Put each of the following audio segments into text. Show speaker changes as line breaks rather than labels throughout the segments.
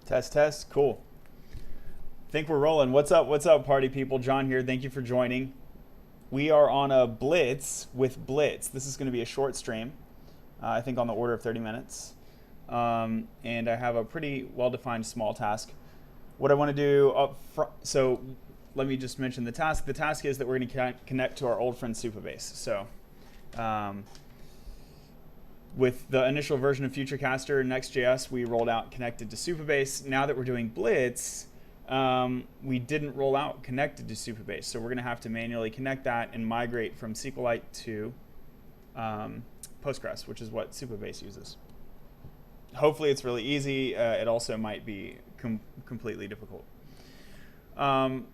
Test, test. Cool. Think we're rolling. What's up, party people? John here. Thank you for joining. We are on a Blitz with Blitz. This is going to be a short stream, I think on the order of 30 minutes. And I have a pretty well-defined small task. What I want to do up front, so let me just mention the task. The task is that we're going to connect to our old friend Supabase. So with the initial version of FutureCaster Next.js, we rolled out connected to Supabase. Now that we're doing Blitz, we didn't roll out connected to Supabase. So we're going to have to manually connect that and migrate from SQLite to Postgres, which is what Supabase uses. Hopefully it's really easy. It also might be completely difficult. So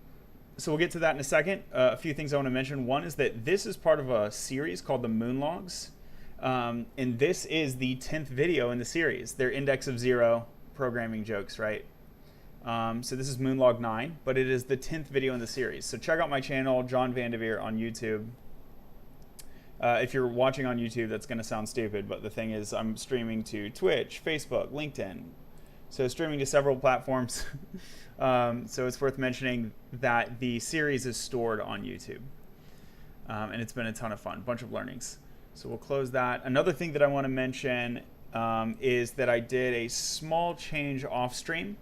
we'll get to that in a second. A few things I want to mention. One is that this is part of a series called the Moonlogs. And this is the 10th video in the series. They're index of 0 programming jokes, right? So this is Moonlog 9, but it is the 10th video in the series. So check out my channel, John Vanderveer on YouTube. If you're watching on YouTube, that's going to sound stupid, but the thing is I'm streaming to Twitch, Facebook, LinkedIn. So streaming to several platforms. So it's worth mentioning that the series is stored on YouTube. And it's been a ton of fun, bunch of learnings. So we'll close that. Another thing that I want to mention is that I did a small change off stream,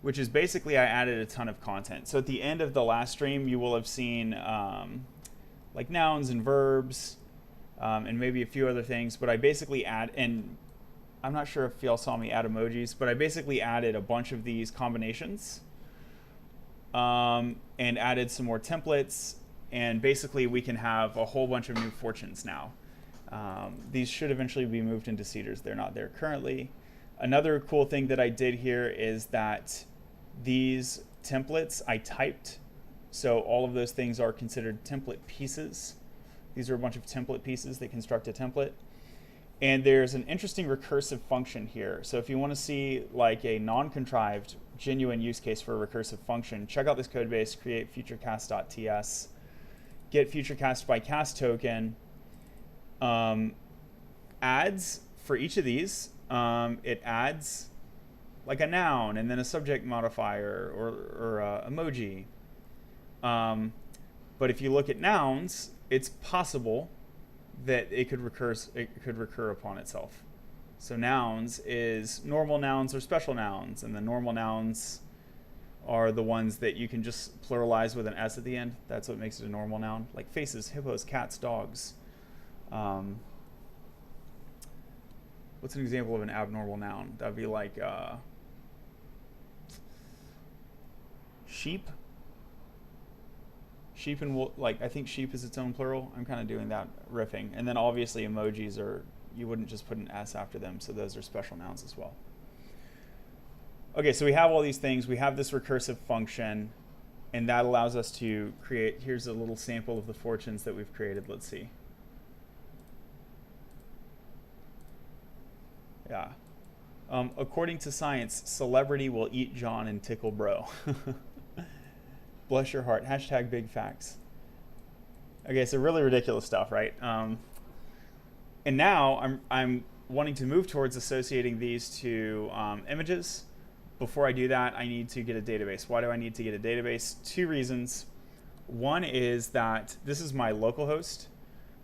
which is basically I added a ton of content. So at the end of the last stream, you will have seen like nouns and verbs and maybe a few other things. But I basically and I'm not sure if y'all saw me add emojis, but I basically added a bunch of these combinations and added some more templates. And basically, we can have a whole bunch of new fortunes now. These should eventually be moved into seeders. They're not there currently. Another cool thing that I did here is that these templates I typed. So all of those things are considered template pieces. These are a bunch of template pieces that construct a template. And there's an interesting recursive function here. So if you want to see like a non-contrived, genuine use case for a recursive function, check out this code base, create futurecast.ts. Get futurecast by cast token, adds for each of these. It adds like a noun and then a subject modifier or emoji. But if you look at nouns, it's possible that it could recur upon itself. So nouns is normal nouns or special nouns, and the normal nouns are the ones that you can just pluralize with an S at the end. That's what makes it a normal noun, like faces, hippos, cats, dogs. What's an example of an abnormal noun? That would be like sheep. Sheep and wolf, like I think sheep is its own plural. I'm kind of doing that riffing. And then obviously emojis are, you wouldn't just put an S after them, so those are special nouns as well. Okay, so we have all these things. We have this recursive function, and that allows us to create, here's a little sample of the fortunes that we've created. Let's see. Yeah. According to science, celebrity will eat John and tickle bro. Bless your heart. Hashtag big facts. Okay, so really ridiculous stuff, right? And now I'm wanting to move towards associating these to images. Before I do that, I need to get a database. Why do I need to get a database? Two reasons. One is that this is my local host,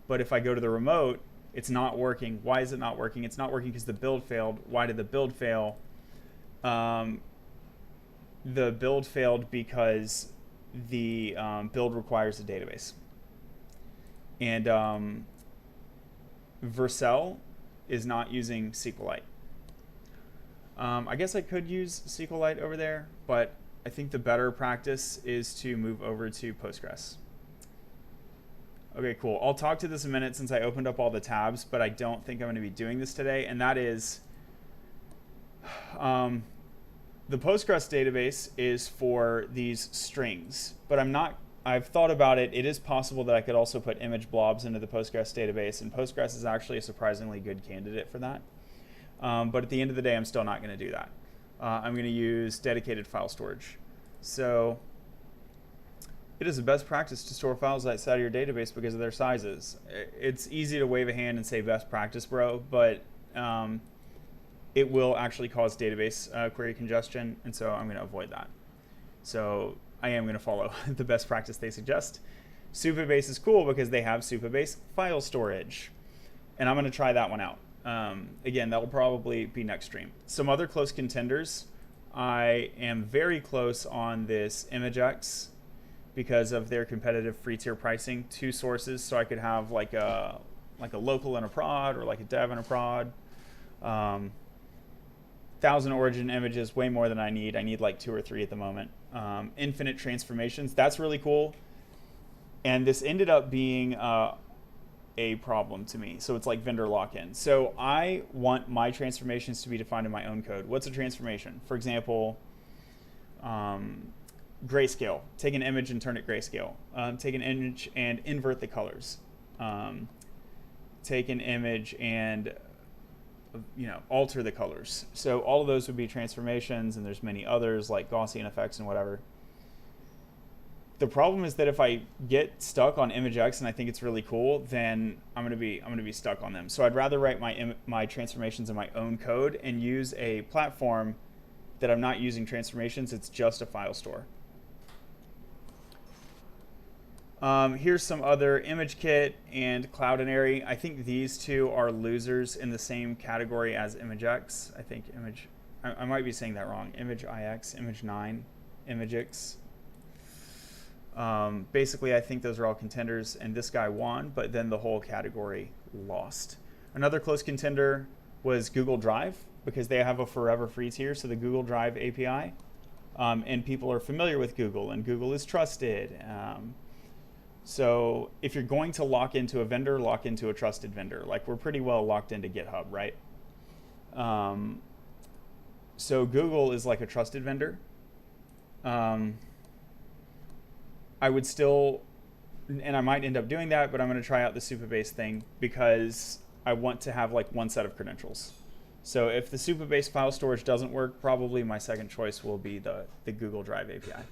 but if I go to the remote, it's not working. Why is it not working? It's not working because the build failed. Why did the build fail? The build failed because the build requires a database. And Vercel is not using SQLite. I guess I could use SQLite over there, but I think the better practice is to move over to Postgres. Okay, cool. I'll talk to this in a minute since I opened up all the tabs, but I don't think I'm going to be doing this today, and that is the Postgres database is for these strings, but I've thought about it. It is possible that I could also put image blobs into the Postgres database, and Postgres is actually a surprisingly good candidate for that. But at the end of the day, I'm still not going to do that. I'm going to use dedicated file storage. So it is the best practice to store files outside of your database because of their sizes. It's easy to wave a hand and say best practice, bro, but it will actually cause database query congestion, and so I'm going to avoid that. So I am going to follow the best practice they suggest. Supabase is cool because they have Supabase file storage, and I'm going to try that one out. Again, that will probably be next stream. Some other close contenders. I am very close on this ImageX because of their competitive free tier pricing. 2 sources, so I could have like a local and a prod, or like a dev and a prod. 1,000 origin images, way more than I need. I need like 2 or 3 at the moment. Infinite transformations, that's really cool. And this ended up being a problem to me. So it's like vendor lock-in. So I want my transformations to be defined in my own code. What's a transformation? For example, grayscale. Take an image and turn it grayscale. Take an image and invert the colors. Take an image and alter the colors. So all of those would be transformations, and there's many others like Gaussian effects and whatever. The problem is that if I get stuck on ImageX and I think it's really cool, then I'm gonna be stuck on them. So I'd rather write my transformations in my own code and use a platform that I'm not using transformations. It's just a file store. Here's some other ImageKit and Cloudinary. I think these 2 are losers in the same category as ImageX. I think I might be saying that wrong. ImageIX, Image9, ImageX. Basically, I think those are all contenders, and this guy won, but then the whole category lost. Another close contender was Google Drive, because they have a forever free tier, so the Google Drive API. And people are familiar with Google, and Google is trusted. So if you're going to lock into a vendor, lock into a trusted vendor. Like, we're pretty well locked into GitHub, right? So Google is like a trusted vendor. I would still, and I might end up doing that, but I'm going to try out the Supabase thing because I want to have like one set of credentials. So if the Supabase file storage doesn't work, probably my second choice will be the Google Drive API.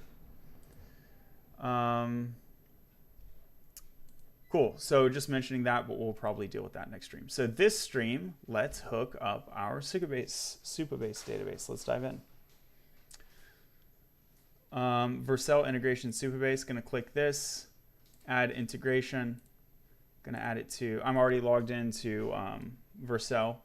Cool. So just mentioning that, but we'll probably deal with that next stream. So this stream, let's hook up our Supabase database. Let's dive in. Vercel integration Supabase. Going to click this, add integration. Going to add it to. I'm already logged into Vercel.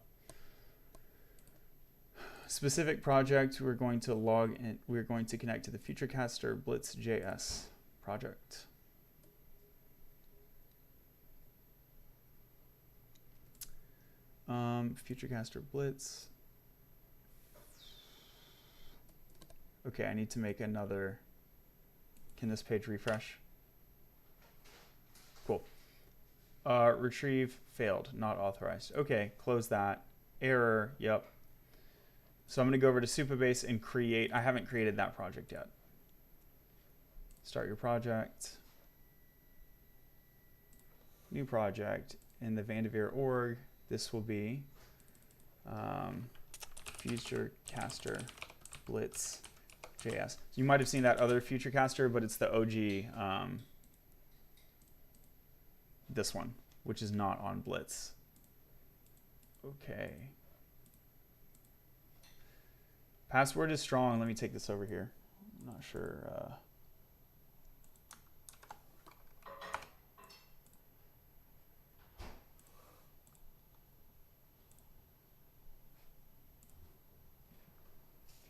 Specific project. We're going to log in. We're going to connect to the FutureCaster Blitz.js project. FutureCaster Blitz. Okay, I need to make another. Can this page refresh? Cool. Retrieve failed, not authorized. Okay, close that. Error, yep. So I'm going to go over to Supabase and create. I haven't created that project yet. Start your project. New project. In the Vanderveer org, this will be FutureCaster Blitz. JS. You might have seen that other FutureCaster, but it's the OG, this one, which is not on Blitz. Okay. Password is strong. Let me take this over here. I'm not sure.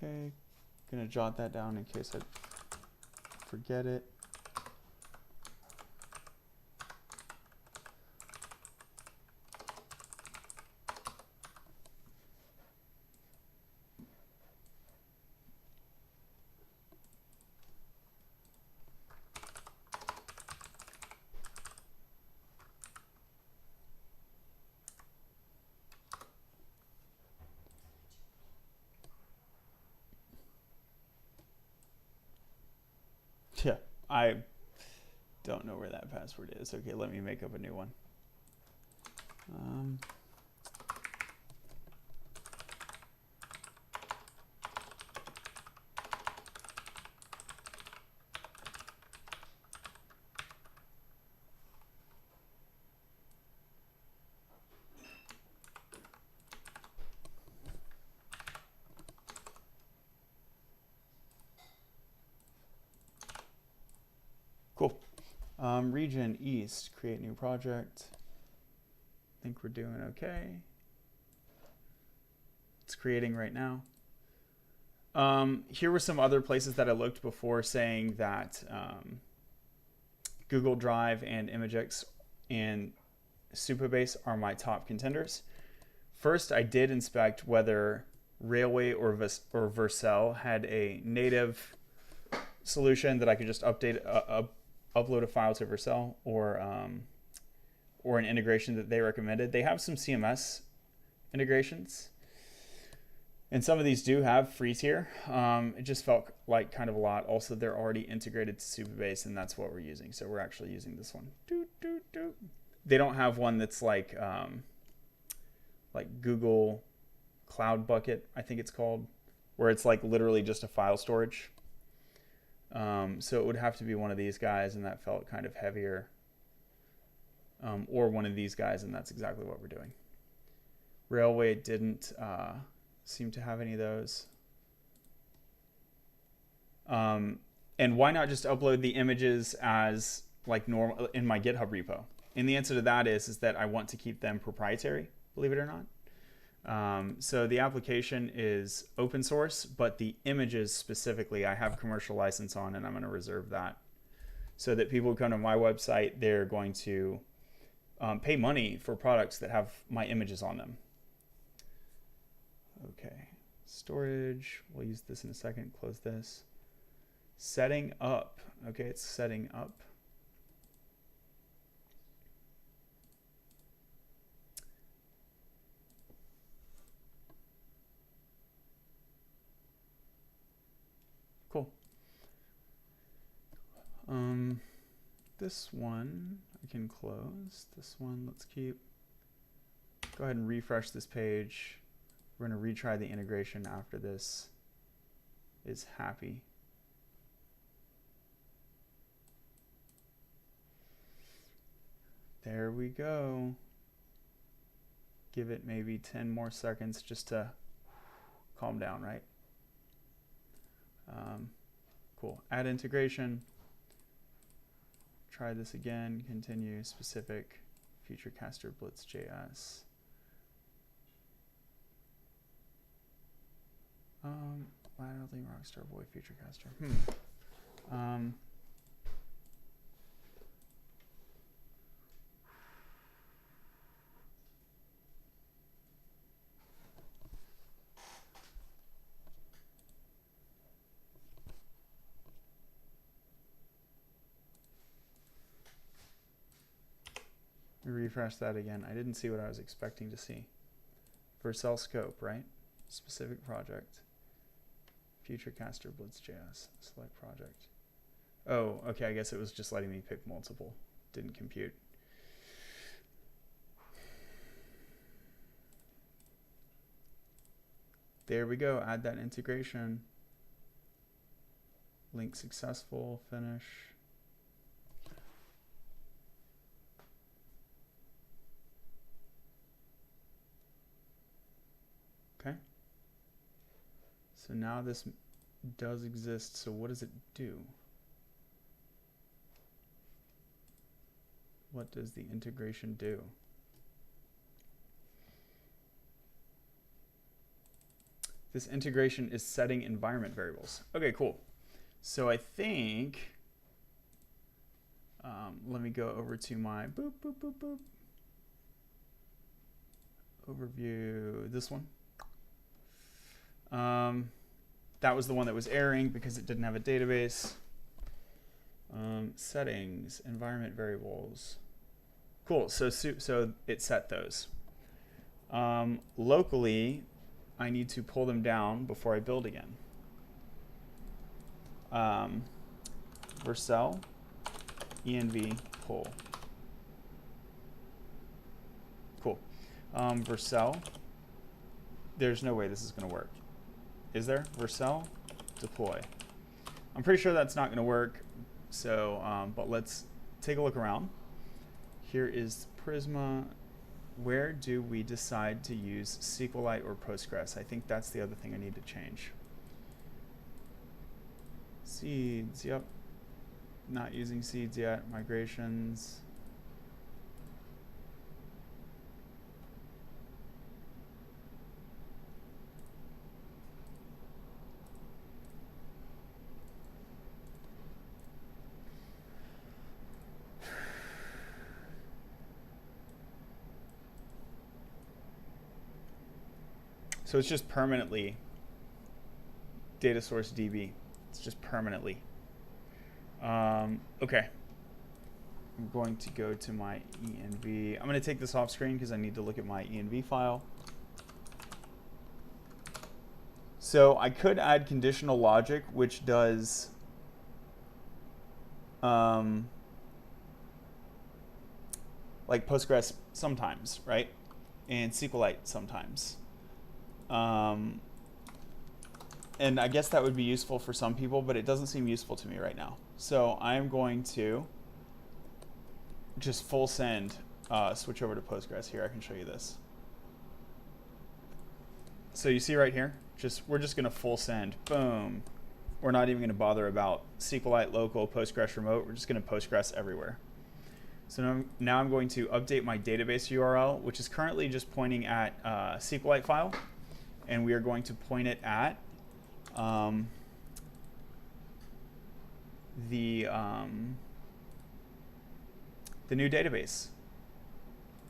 Okay. Gonna jot that down in case I forget it. Yeah, I don't know where that password is. Okay, let me make up a new one. Cool. Region East, create new project. I think we're doing okay. It's creating right now. Here were some other places that I looked before saying that Google Drive and ImageX and Supabase are my top contenders. First, I did inspect whether Railway or Vercel had a native solution that I could just upload a file to Vercel, or an integration that they recommended. They have some CMS integrations, and some of these do have free tier. It just felt like kind of a lot. Also, they're already integrated to Supabase, and that's what we're using. So we're actually using this one. They don't have one that's like Google Cloud Bucket, I think it's called, where it's like literally just a file storage. So it would have to be one of these guys, and that felt kind of heavier. Or one of these guys, and that's exactly what we're doing. Railway didn't seem to have any of those. And why not just upload the images as like normal in my GitHub repo? And the answer to that is that I want to keep them proprietary, believe it or not. So the application is open source, but the images specifically, I have commercial license on, and I'm going to reserve that so that people who come to my website, they're going to pay money for products that have my images on them. Okay, storage, we'll use this in a second, close this. Setting up, okay, it's setting up. Cool. This one I can close. This one, let's keep. Go ahead and refresh this page. We're going to retry the integration after this is happy. There we go. Give it maybe 10 more seconds just to calm down, right? Cool. Add integration. Try this again. Continue specific FeatureCaster Blitz.js. Laterally Rockstar Boy FeatureCaster. Refresh that again. I didn't see what I was expecting to see. Vercel scope, right? Specific project. FeatureCaster Blitz.js. Select project. Oh, okay. I guess it was just letting me pick multiple. Didn't compute. There we go. Add that integration. Link successful. Finish. Okay. So now this does exist. So what does it do? What does the integration do? This integration is setting environment variables. Okay, cool. So I think, let me go over to my overview, this one. That was the one that was erroring because it didn't have a database. Settings, environment variables. Cool, so it set those. Locally, I need to pull them down before I build again. Vercel, env pull. Cool. Vercel, there's no way this is going to work. Is there? Vercel, deploy. I'm pretty sure that's not going to work. So, but let's take a look around. Here is Prisma. Where do we decide to use SQLite or Postgres? I think that's the other thing I need to change. Seeds, yep. Not using seeds yet. Migrations. So it's just permanently data source DB. It's just permanently. Okay. I'm going to go to my env. I'm going to take this off screen because I need to look at my env file. So I could add conditional logic, which does like Postgres sometimes, right? And SQLite sometimes. And I guess that would be useful for some people, but it doesn't seem useful to me right now. So I'm going to just full send, switch over to Postgres here. I can show you this. So you see right here, we're just going to full send. Boom. We're not even going to bother about SQLite local, Postgres remote. We're just going to Postgres everywhere. So now I'm going to update my database URL, which is currently just pointing at a SQLite file. And we are going to point it at the new database.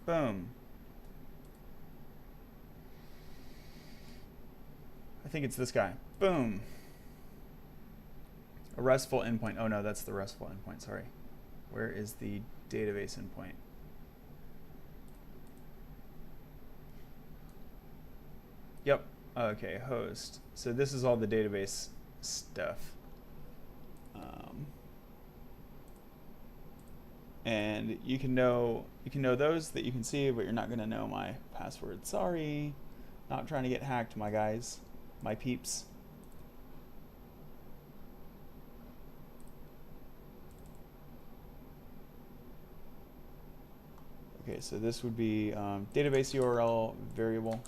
Boom. I think it's this guy. Boom. A RESTful endpoint. Oh no, that's the RESTful endpoint, sorry. Where is the database endpoint? Yep. Okay, host. So this is all the database stuff. And you can know those that you can see, but you're not going to know my password. Sorry. Not trying to get hacked, my guys, my peeps. Okay, so this would be database URL variable.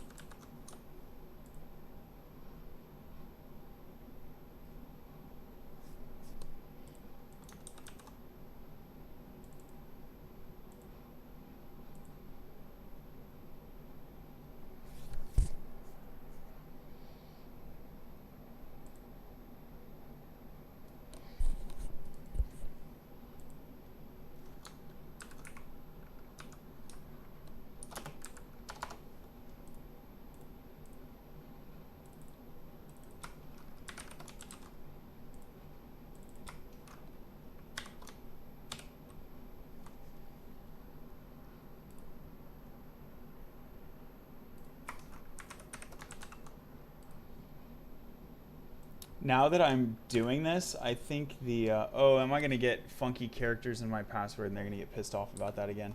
Now that I'm doing this, I think the, oh, am I going to get funky characters in my password and they're going to get pissed off about that again?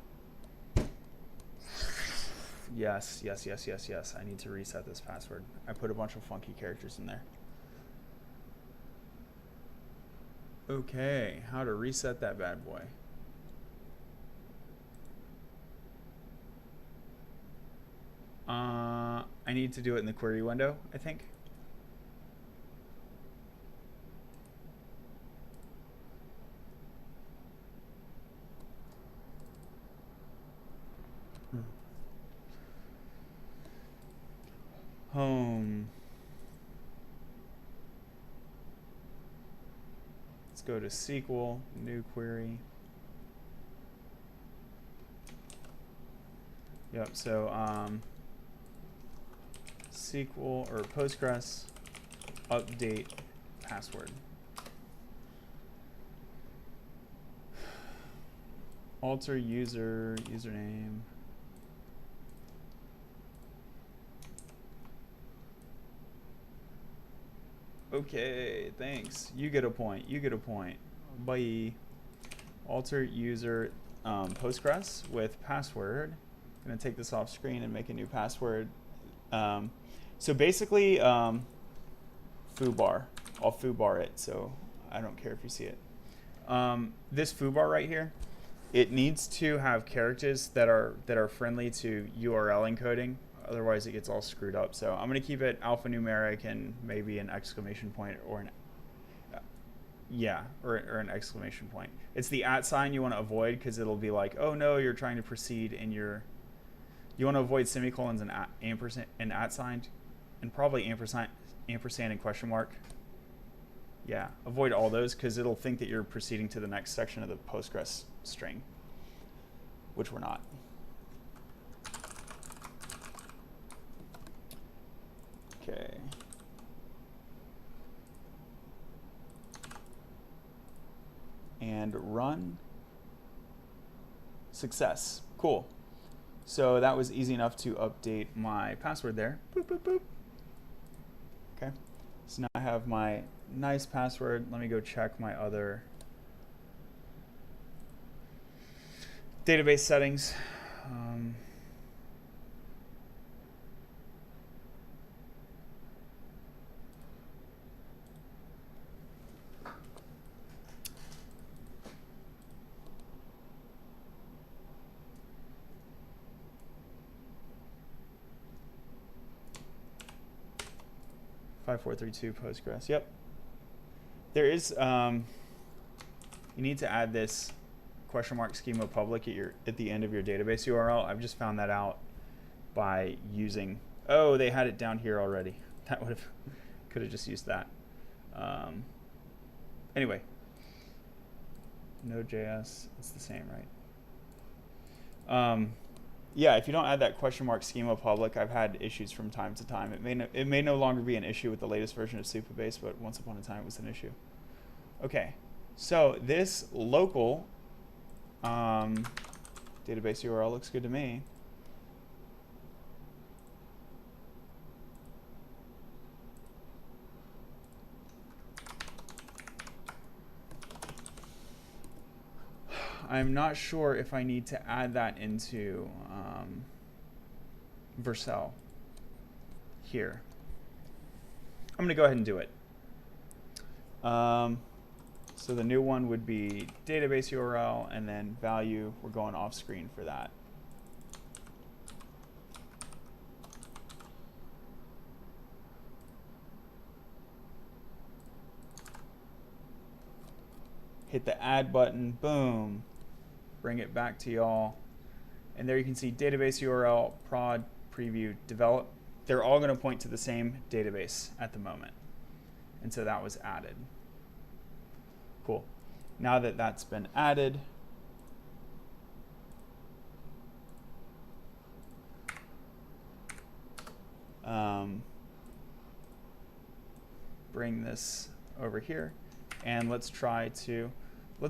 Yes. I need to reset this password. I put a bunch of funky characters in there. Okay, how to reset that bad boy. I need to do it in the query window, I think. Home. Let's go to SQL, new query. Yep, so SQL or Postgres update password. Alter username. Okay, thanks. You get a point. You get a point. Bye. Alter user Postgres with password. I'm going to take this off screen and make a new password. So basically, foobar. I'll foobar it, so I don't care if you see it. This foobar right here, it needs to have characters that are friendly to URL encoding. Otherwise, it gets all screwed up. So I'm going to keep it alphanumeric and maybe an exclamation point or an Yeah, or an exclamation point. It's the @ sign you want to avoid because it'll be like, oh no, you're trying to proceed in your. You want to avoid semicolons and ampersand and @ sign, and probably ampersand and question mark. Yeah, avoid all those because it'll think that you're proceeding to the next section of the Postgres string, which we're not. Okay. And run. Success. Cool. So that was easy enough to update my password there. Boop, boop, boop. Okay. So now I have my nice password. Let me go check my other database settings. 5432 Postgres. Yep. There is, you need to add this question mark schema public at the end of your database URL. I've just found that out by using, oh, they had it down here already. That would have, could have just used that. Anyway, Node.js, it's the same, right? Yeah, if you don't add that question mark schema public, I've had issues from time to time. It may no longer be an issue with the latest version of Supabase, but once upon a time it was an issue. Okay, so this local database URL looks good to me. I'm not sure if I need to add that into Vercel here. I'm going to go ahead and do it. So the new one would be database URL, and then value, we're going off screen for that. Hit the add button, boom. Bring it back to y'all. And there you can see database URL, prod, preview, develop. They're all going to point to the same database at the moment. And so that was added. Cool. Now that that's been added, bring this over here. And let's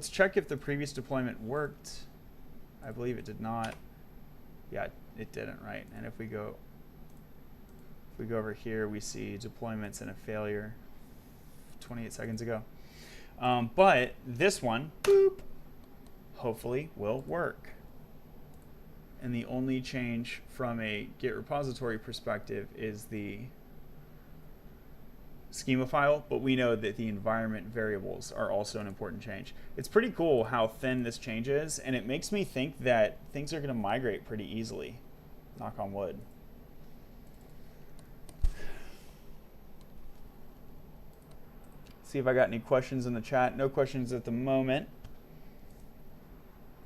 check if the previous deployment worked. I believe it did not. Yeah, it didn't, right? And if we go over here, we see deployments and a failure 28 seconds ago. But this one, boop, hopefully will work. And the only change from a Git repository perspective is the schema file, but we know that the environment variables are also an important change. It's pretty cool how thin this change is, and it makes me think that things are going to migrate pretty easily. Knock on wood. See if I got any questions in the chat. No questions at the moment.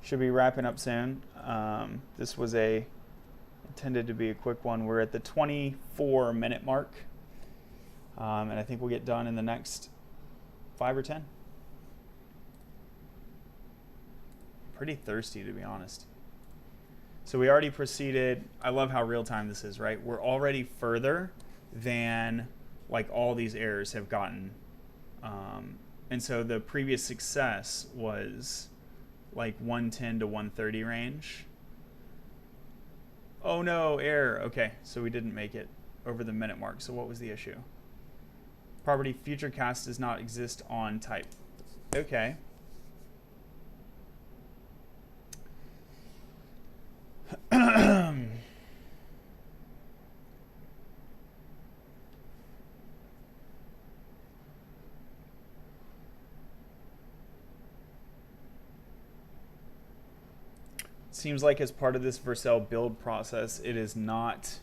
Should be wrapping up soon. This was intended to be a quick one. We're at the 24-minute mark. And I think we'll get done in the next 5 or 10. Pretty thirsty, to be honest. So we already proceeded. I love how real time this is, right? We're already further than like all these errors have gotten. And so the previous success was like 110 to 130 range. Oh no, error. Okay, so we didn't make it over the minute mark. So what was the issue? Property future cast does not exist on type. Okay. Seems like as part of this Vercel build process, it is not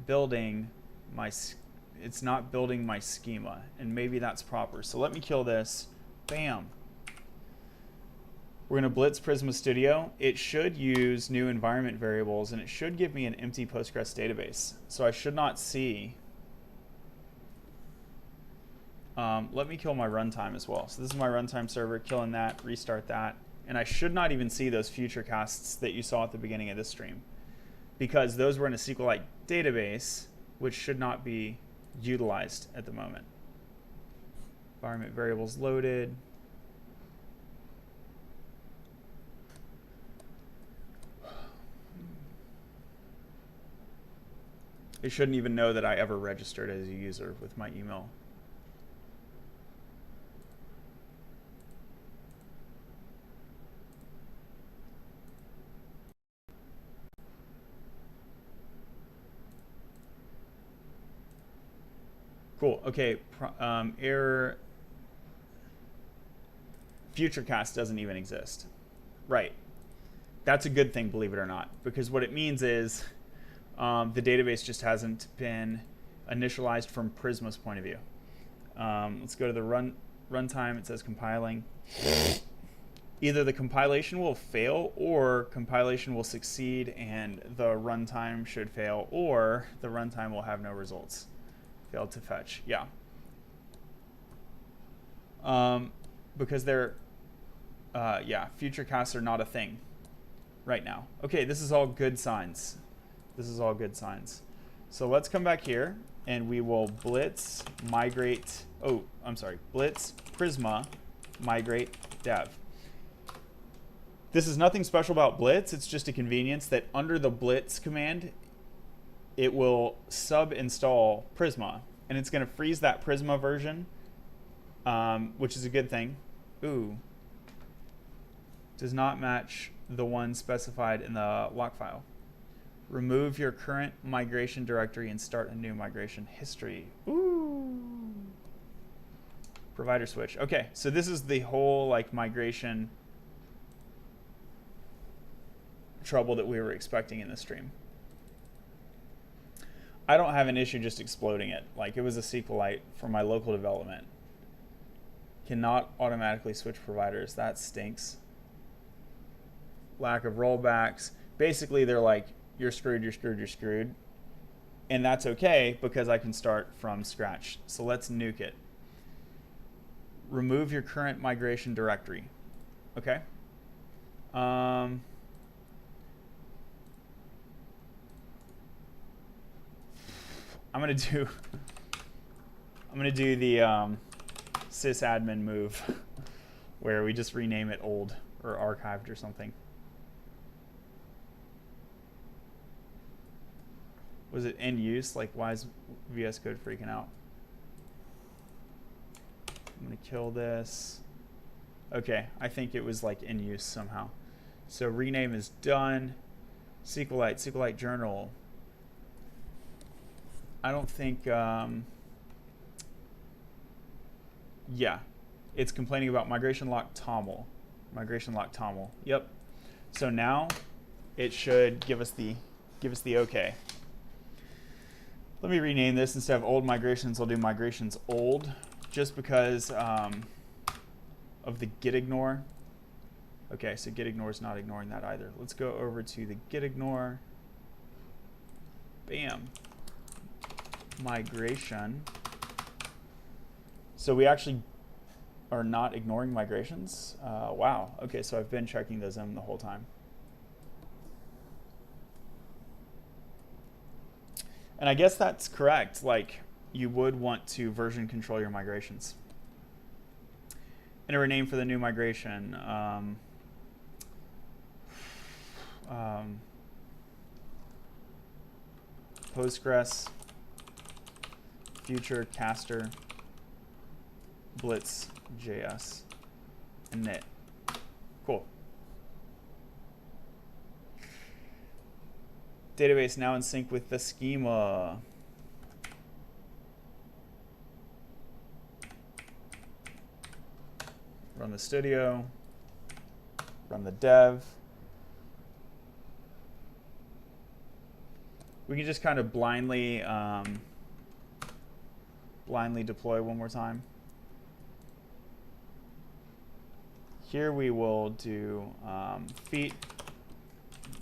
building my it's not building my schema, and maybe that's proper. So let me kill this. Bam. We're going to blitz Prisma Studio. It should use new environment variables, and it should give me an empty Postgres database. So I should not see. Let me kill my runtime as well. So this is my runtime server, killing that, restart that. And I should not even see those future casts that you saw at the beginning of this stream, because those were in a SQLite database, which should not be utilized at the moment. Environment variables loaded. It shouldn't even know that I ever registered as a user with my email. Cool. Okay. Error. Futurecast doesn't even exist. Right. That's a good thing, believe it or not, because what it means is the database just hasn't been initialized from Prisma's point of view. Let's go to the runtime. It says compiling. Either the compilation will fail, or compilation will succeed and the runtime should fail, or the runtime will have no results. Failed to fetch. Yeah. Because they're, yeah, future casts are not a thing right now. Okay, this is all good signs. This is all good signs. So let's come back here and we will blitz migrate. Oh, I'm sorry. Blitz Prisma migrate dev. This is nothing special about Blitz. It's just a convenience that under the Blitz command, it will sub-install Prisma. And it's going to freeze that Prisma version, which is a good thing. Ooh. Does not match the one specified in the lock file. Remove your current migration directory and start a new migration history. Ooh. Provider switch. Okay, so this is the whole like migration trouble that we were expecting in this stream. I don't have an issue just exploding it. Like, it was a SQLite for my local development. Cannot automatically switch providers. That stinks. Lack of rollbacks. Basically, they're like, you're screwed, you're screwed, you're screwed. And that's okay because I can start from scratch. So let's nuke it. Remove your current migration directory. Okay. I'm gonna do the sysadmin move where we just rename it old or archived or something. Was it in use? Like, why is VS Code freaking out? I'm gonna kill this. Okay, I think it was like in use somehow. So rename is done. SQLite journal. I don't think, yeah, it's complaining about migration lock toml. Migration lock toml. Yep. So now it should give us the okay. Let me rename this. Instead of old migrations, I'll do migrations old, just because of the git ignore. Okay, so git ignore is not ignoring that either. Let's go over to the git ignore. Bam. Migration. So we actually are not ignoring migrations. Wow. Okay, so I've been checking those in the whole time. And I guess that's correct. Like, you would want to version control your migrations. Enter a name for the new migration. Postgres, future caster, Blitz, JS, and knit. Cool. Database now in sync with the schema. Run the studio. Run the dev. We can just kind of blindly blindly deploy one more time. Here we will do feat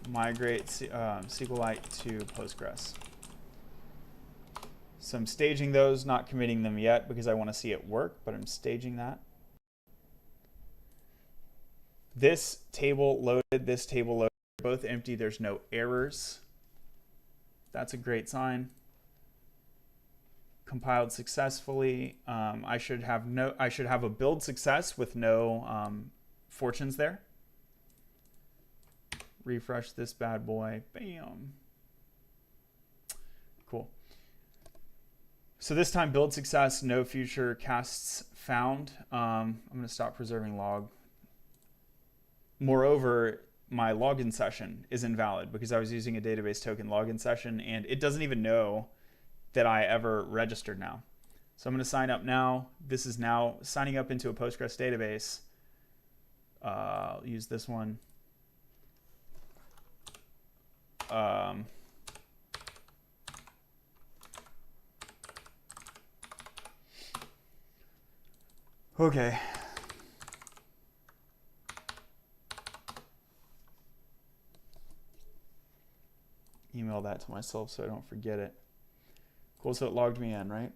migrate SQLite to Postgres. So I'm staging those, not committing them yet because I want to see it work, but I'm staging that. This table loaded, this table loaded, both empty, there's no errors. That's a great sign. Compiled successfully. I should have a build success with no fortunes there. Refresh this bad boy. Bam. Cool. So this time build success, no future casts found. I'm going to stop preserving log. Moreover, my login session is invalid because I was using a database token login session and it doesn't even know that I ever registered now. So I'm going to sign up now. This is now signing up into a Postgres database. I'll use this one. Okay. Email that to myself so I don't forget it. Cool, so it logged me in, right?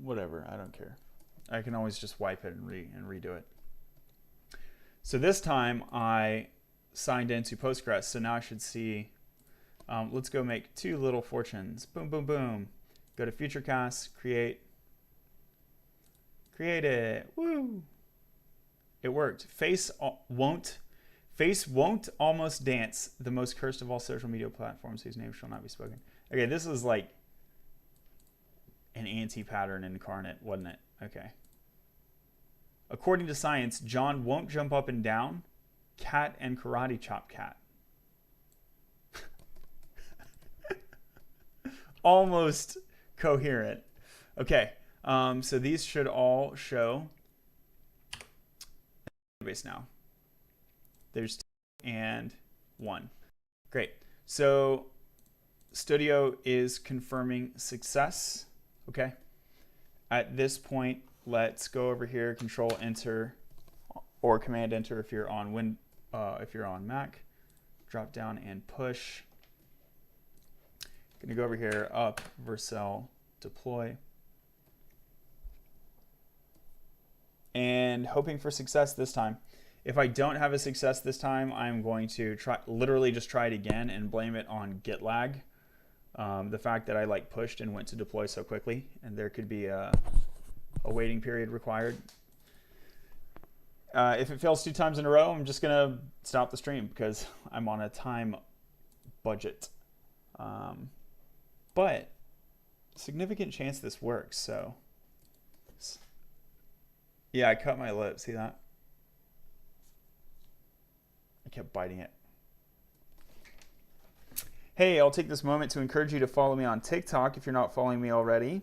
Whatever, I don't care. I can always just wipe it and redo it. So this time I signed into Postgres, so now I should see, let's go make 2 little fortunes. Boom, boom, boom. Go to FutureCast, create it, woo! It worked. Face won't almost dance, the most cursed of all social media platforms whose name shall not be spoken. Okay, this is like an anti-pattern incarnate, wasn't it? Okay. According to science, John won't jump up and down. Cat and karate chop cat. Almost coherent. Okay, so these should all show database now. There's 2 and 1. Great. So Studio is confirming success. Okay. At this point, let's go over here, Control Enter or Command Enter if you're on Mac. Drop down and push. Going to go over here, up, Vercel, deploy. And hoping for success this time. If I don't have a success this time, I'm going to literally just try it again and blame it on git lag. The fact that I pushed and went to deploy so quickly, and there could be a waiting period required. If it fails 2 times in a row, I'm just going to stop the stream because I'm on a time budget. But significant chance this works, so yeah, I cut my lip. See that? I kept biting it. Hey, I'll take this moment to encourage you to follow me on TikTok if you're not following me already.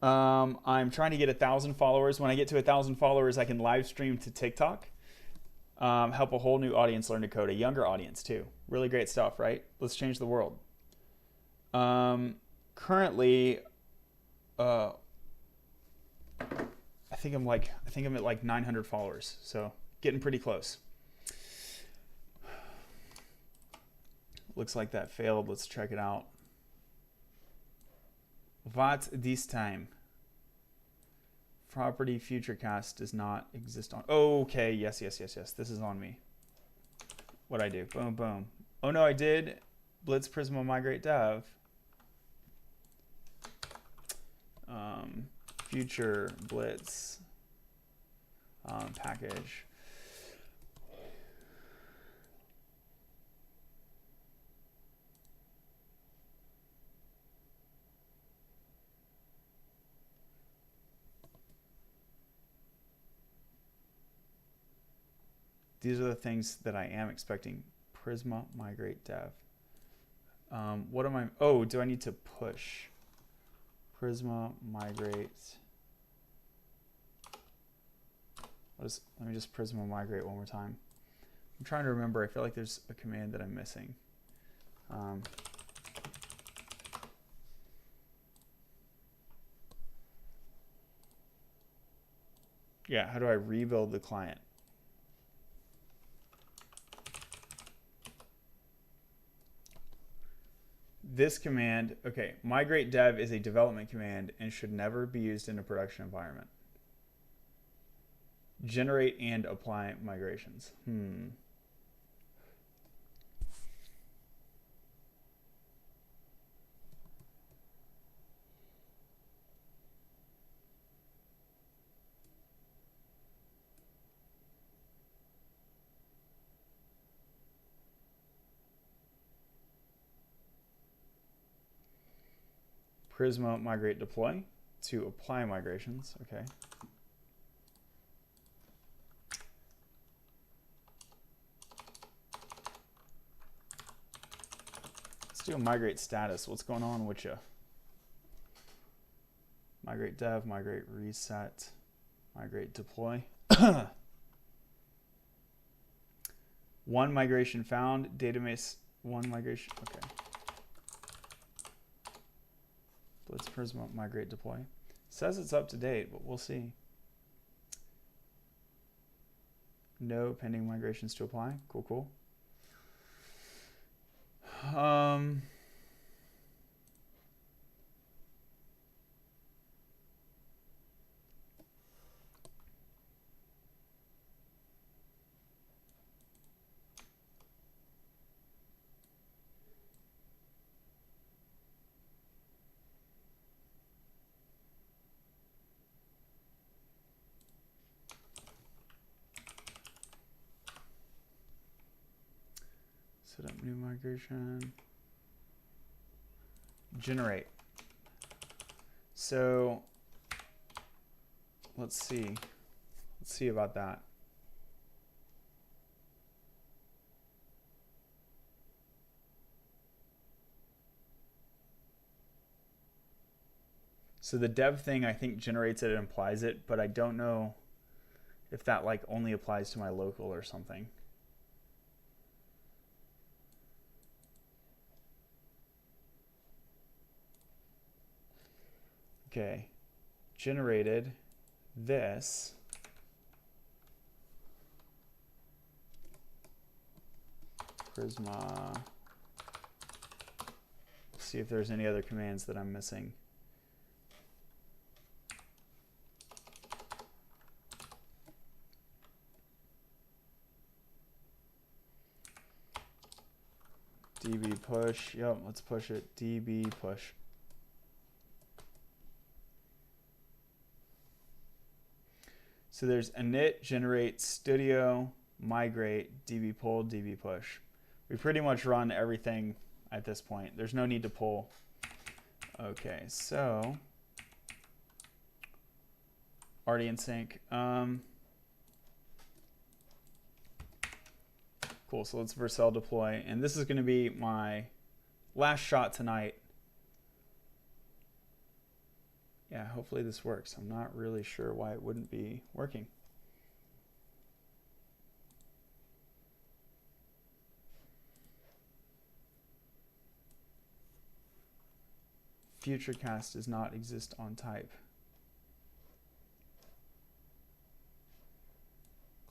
I'm trying to get 1,000 followers. When I get to 1,000 followers, I can live stream to TikTok. Help a whole new audience learn to code, a younger audience too. Really great stuff, right? Let's change the world. Currently, I think I'm at 900 followers, so getting pretty close. Looks like that failed. Let's check it out. What this time? Property FutureCast does not exist on. Oh, okay, yes. This is on me. What'd I do? Boom, boom. Oh no, I did. Blitz Prisma Migrate Dev. Future Blitz package. These are the things that I am expecting. Prisma Migrate Dev. What am I? Oh, do I need to push Prisma migrate. Let me just Prisma migrate one more time. I'm trying to remember. I feel like there's a command that I'm missing. Yeah, how do I rebuild the client? This command, okay, migrate dev is a development command and should never be used in a production environment. Generate and apply migrations. Prisma migrate deploy to apply migrations. Okay. Let's do a migrate status. What's going on with you? Migrate dev, migrate reset, migrate deploy. One migration found, database one migration. Okay. Blitz Prisma migrate deploy. Says it's up to date, but we'll see. No pending migrations to apply. Cool, cool. Set up new migration. Generate. So let's see. Let's see about that. So the dev thing, I think, generates it and implies it, but I don't know if that like only applies to my local or something. Okay, generated this. Prisma. See if there's any other commands that I'm missing. db push. Yep, let's push it. db push. So there's init, generate, studio, migrate, db pull, db push. We pretty much run everything at this point. There's no need to pull. Okay, so already in sync. Cool, so let's Vercel deploy. And this is going to be my last shot tonight. Yeah, hopefully this works. I'm not really sure why it wouldn't be working. Futurecast does not exist on type.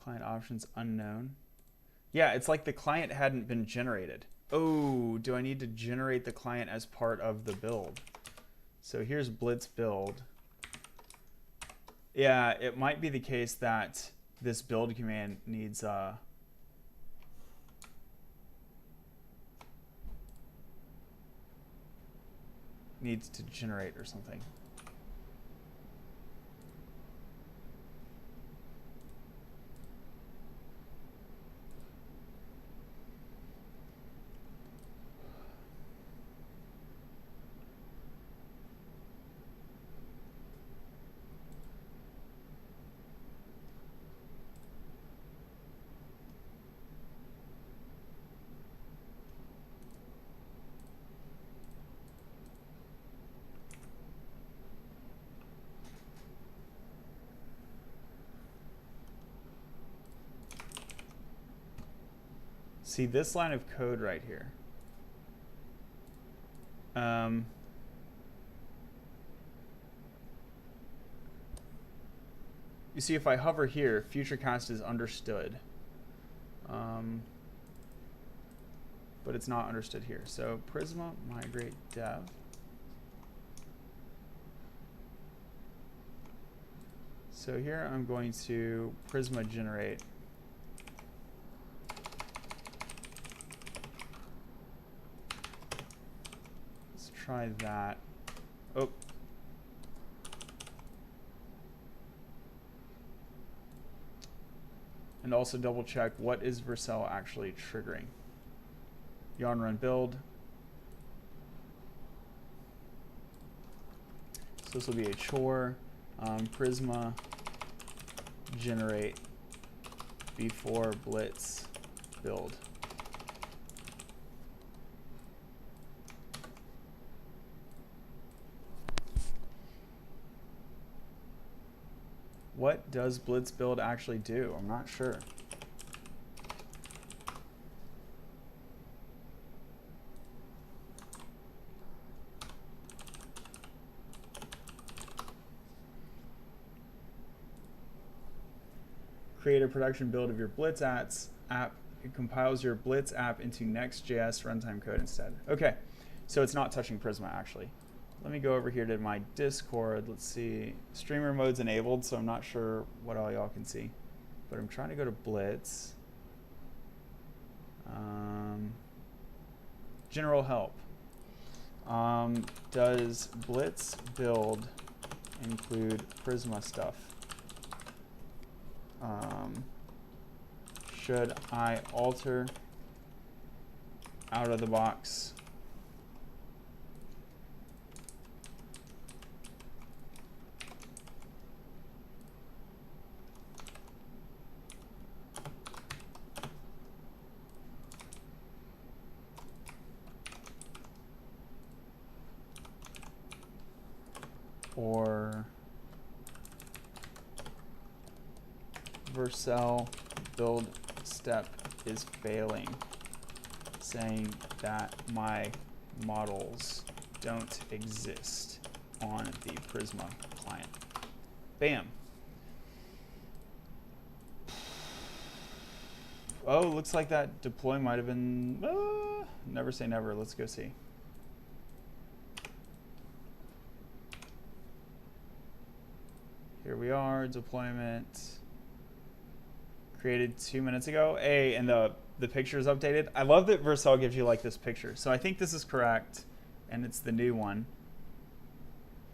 Client options unknown. Yeah, it's like the client hadn't been generated. Oh, do I need to generate the client as part of the build? So here's Blitz build. Yeah, it might be the case that this build command needs to generate or something. see this line of code right here. You see, if I hover here, futurecast is understood. But it's not understood here. So Prisma migrate dev. So here I'm going to Prisma generate. Let's try that. Oh. And also double check, what is Vercel actually triggering? Yarn run build. So this will be a chore. Prisma generate before Blitz build. What does Blitz build actually do? I'm not sure. Create a production build of your Blitz app. It compiles your Blitz app into Next.js runtime code instead. Okay, so it's not touching Prisma actually. Let me go over here to my Discord. Let's see. Streamer mode's enabled, so I'm not sure what all y'all can see. But I'm trying to go to Blitz. General help. Does Blitz build include Prisma stuff? Should I alter out of the box? Or Vercel build step is failing, saying that my models don't exist on the Prisma client. Bam. Oh, looks like that deploy might have been, never say never. Let's go see. Here we are, deployment. Created 2 minutes ago. Hey, and the picture is updated. I love that Vercel gives you like this picture. So I think this is correct, and it's the new one.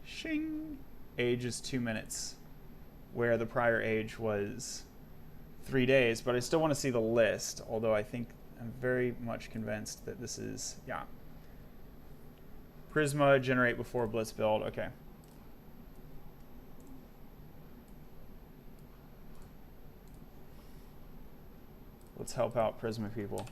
Shing. Age is 2 minutes, where the prior age was 3 days. But I still want to see the list, although I'm very much convinced that this is, yeah. Prisma generate before Blitz build. Okay. Let's help out Prisma people.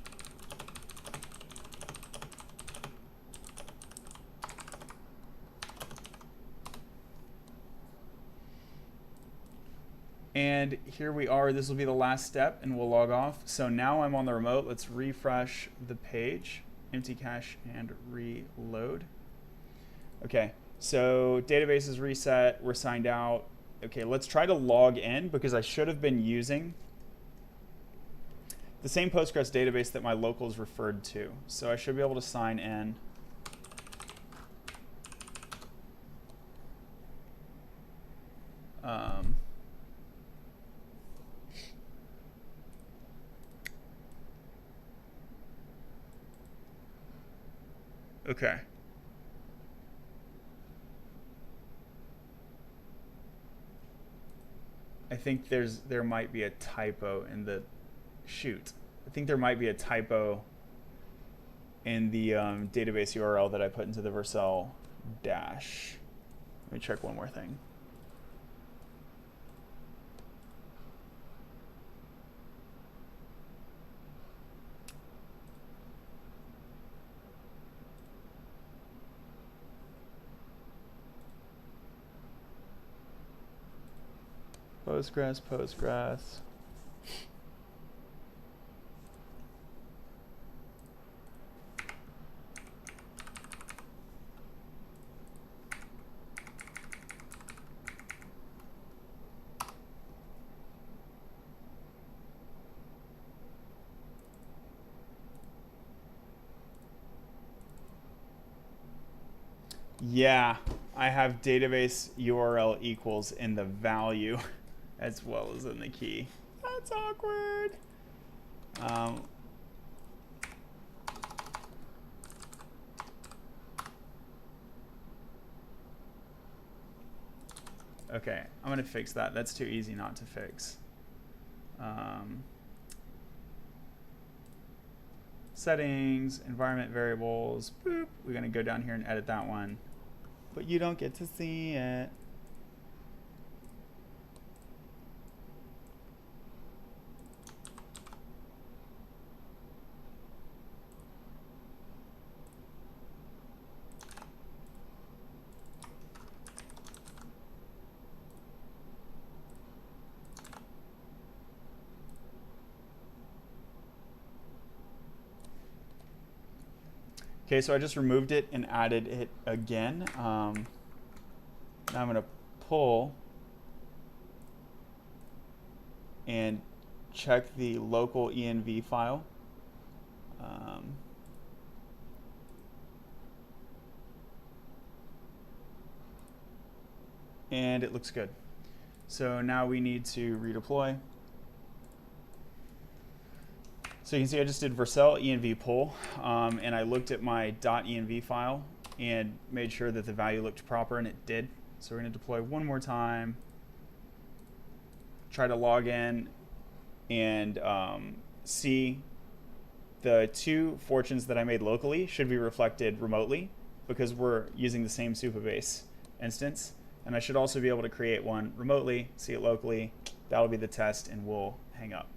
And here we are. This will be the last step, and we'll log off. So now I'm on the remote. Let's refresh the page, empty cache, and reload. Okay, so database is reset. We're signed out. Okay, let's try to log in because I should have been using the same Postgres database that my locals referred to. So I should be able to sign in. Okay. I think there might be a typo in the shoot. I think there might be a typo in the database URL that I put into the Vercel dash. Let me check one more thing. Postgres. Yeah, I have database URL equals in the value as well as in the key. That's awkward. Okay, I'm going to fix that. That's too easy not to fix. Settings, environment variables, boop. We're going to go down here and edit that one. But you don't get to see it. Okay, so I just removed it and added it again. Now I'm going to pull and check the local env file. And it looks good. So now we need to redeploy. So you can see I just did Vercel env pull, and I looked at my .env file and made sure that the value looked proper, and it did. So we're going to deploy one more time, try to log in, and see the 2 fortunes that I made locally should be reflected remotely because we're using the same Supabase instance. And I should also be able to create one remotely, see it locally. That'll be the test, and we'll hang up.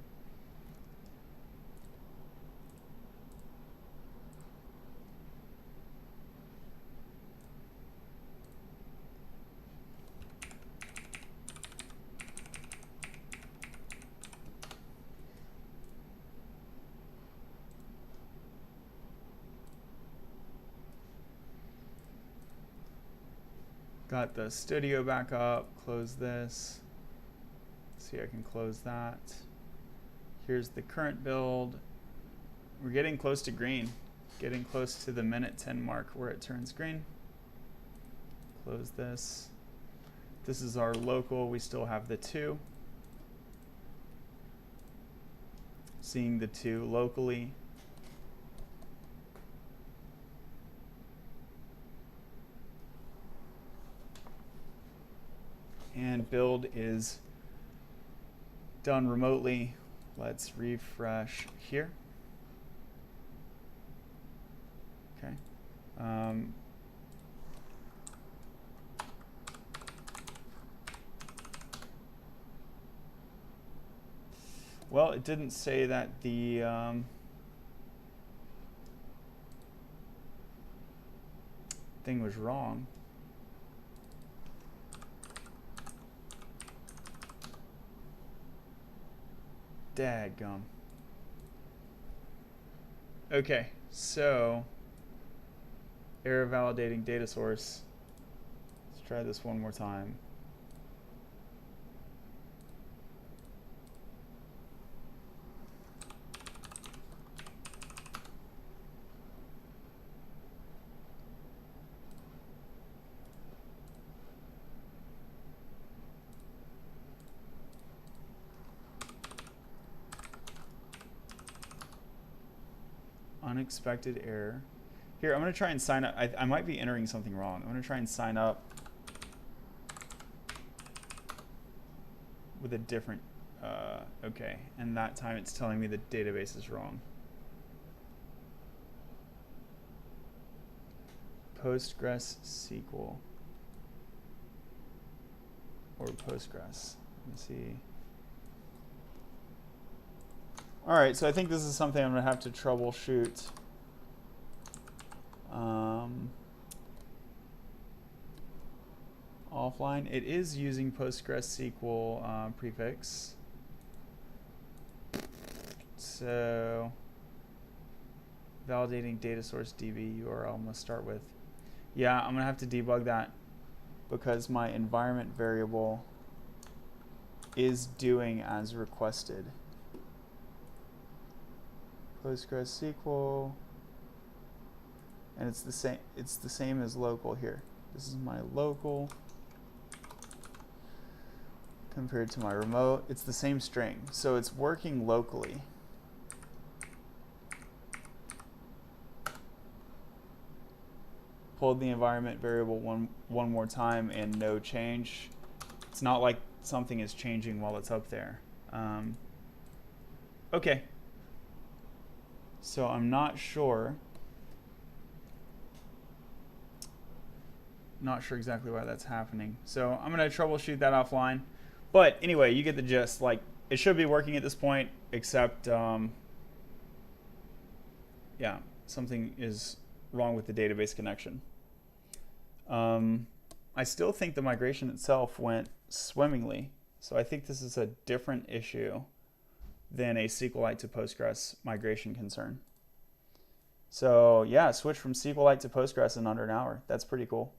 Got the studio back up, close this. See, I can close that. Here's the current build. We're getting close to green, getting close to the minute 10 mark where it turns green. Close this. This is our local, we still have the 2. Seeing the 2 locally. And build is done remotely. Let's refresh here. Okay. Well, it didn't say that the thing was wrong. Daggum. Okay, so error validating data source. Let's try this one more time. Unexpected error. Here, I'm going to try and sign up. I might be entering something wrong. I'm going to try and sign up with a different, okay. And that time it's telling me the database is wrong. Postgres SQL. Or Postgres. Let me see. All right, so I think this is something I'm going to have to troubleshoot. Offline. It is using PostgreSQL prefix. So validating data source DB URL must start with. Yeah, I'm going to have to debug that because my environment variable is doing as requested. PostgreSQL, and it's the same as local here. This is my local compared to my remote. It's the same string, so it's working locally. Pulled the environment variable one more time and no change. It's not like something is changing while it's up there. Okay. So I'm not sure exactly why that's happening. So I'm going to troubleshoot that offline. But anyway, you get the gist. Like, it should be working at this point, except, yeah, something is wrong with the database connection. I still think the migration itself went swimmingly. So I think this is a different issue than a SQLite to Postgres migration concern. So yeah, switch from SQLite to Postgres in under an hour. That's pretty cool.